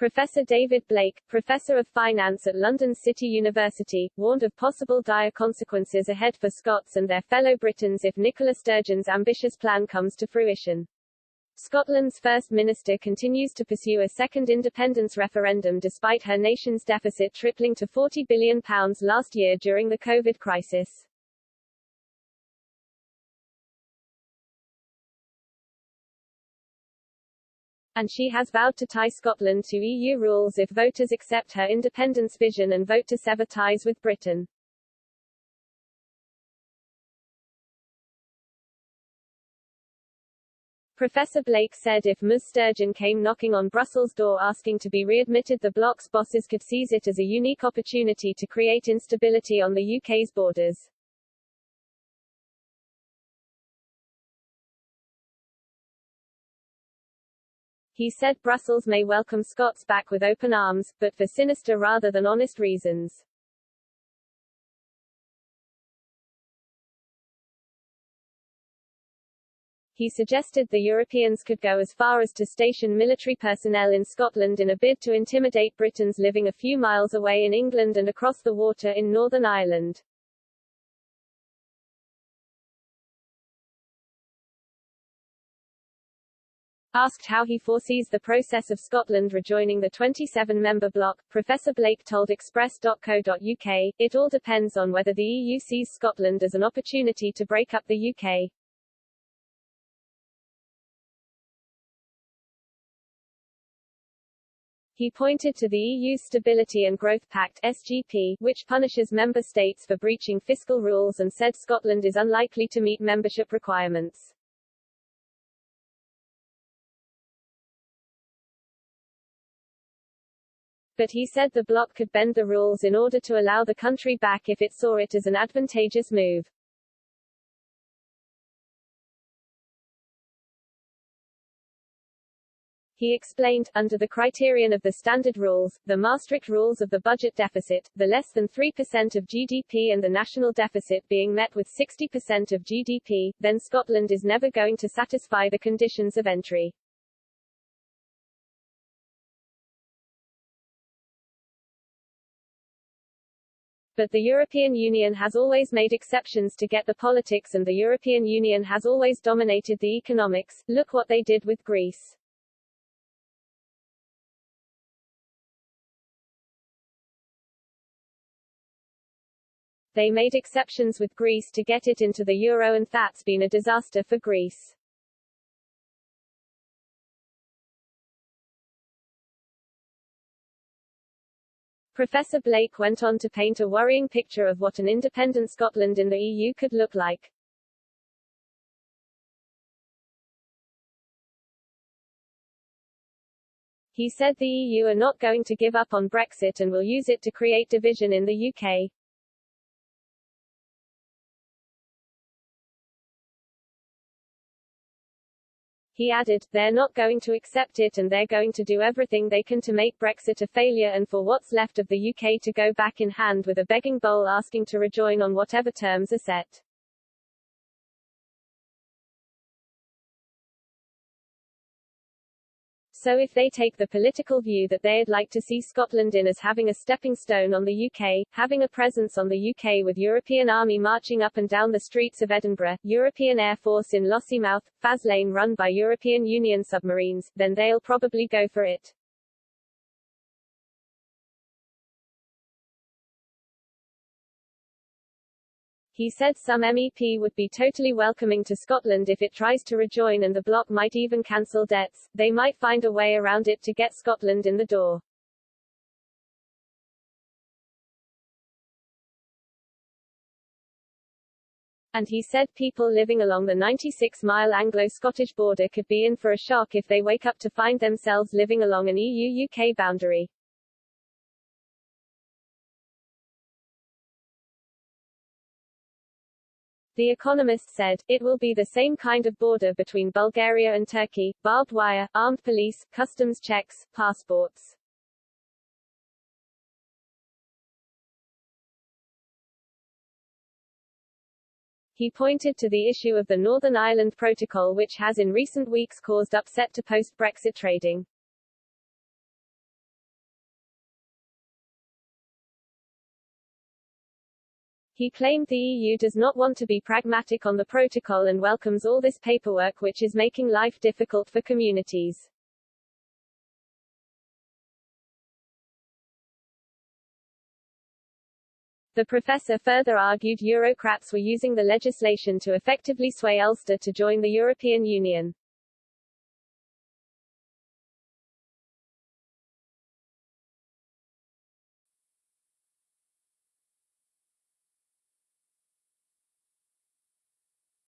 Professor David Blake, professor of finance at London City University, warned of possible dire consequences ahead for Scots and their fellow Britons if Nicola Sturgeon's ambitious plan comes to fruition. Scotland's First Minister continues to pursue a second independence referendum despite her nation's deficit tripling to £40 billion last year during the COVID crisis. And she has vowed to tie Scotland to EU rules if voters accept her independence vision and vote to sever ties with Britain. Professor Blake said if Ms Sturgeon came knocking on Brussels' door asking to be readmitted, the bloc's bosses could seize it as a unique opportunity to create instability on the UK's borders. He said Brussels may welcome Scots back with open arms, but for sinister rather than honest reasons. He suggested the Europeans could go as far as to station military personnel in Scotland in a bid to intimidate Britons living a few miles away in England and across the water in Northern Ireland. Asked how he foresees the process of Scotland rejoining the 27-member bloc, Professor Blake told Express.co.uk, "It all depends on whether the EU sees Scotland as an opportunity to break up the UK. He pointed to the EU's Stability and Growth Pact (SGP), which punishes member states for breaching fiscal rules, and said Scotland is unlikely to meet membership requirements. But he said the bloc could bend the rules in order to allow the country back if it saw it as an advantageous move. He explained, under the criterion of the standard rules, the Maastricht rules of the budget deficit, the less than 3% of GDP and the national deficit being met with 60% of GDP, then Scotland is never going to satisfy the conditions of entry. But the European Union has always made exceptions to get the politics, and the European Union has always dominated the economics. Look what they did with Greece. They made exceptions with Greece to get it into the euro, and that's been a disaster for Greece. Professor Blake went on to paint a worrying picture of what an independent Scotland in the EU could look like. He said the EU are not going to give up on Brexit and will use it to create division in the UK. He added, they're not going to accept it, and they're going to do everything they can to make Brexit a failure and for what's left of the UK to go back in hand with a begging bowl asking to rejoin on whatever terms are set. So if they take the political view that they'd like to see Scotland in as having a stepping stone on the UK, having a presence on the UK with European Army marching up and down the streets of Edinburgh, European Air Force in Lossiemouth, Faslane run by European Union submarines, then they'll probably go for it. He said some MEP would be totally welcoming to Scotland if it tries to rejoin, and the bloc might even cancel debts. They might find a way around it to get Scotland in the door. And he said people living along the 96-mile Anglo-Scottish border could be in for a shock if they wake up to find themselves living along an EU-UK boundary. The Economist said, it will be the same kind of border between Bulgaria and Turkey, barbed wire, armed police, customs checks, passports. He pointed to the issue of the Northern Ireland Protocol, which has in recent weeks caused upset to post-Brexit trading. He claimed the EU does not want to be pragmatic on the protocol and welcomes all this paperwork which is making life difficult for communities. The professor further argued Eurocrats were using the legislation to effectively sway Ulster to join the European Union.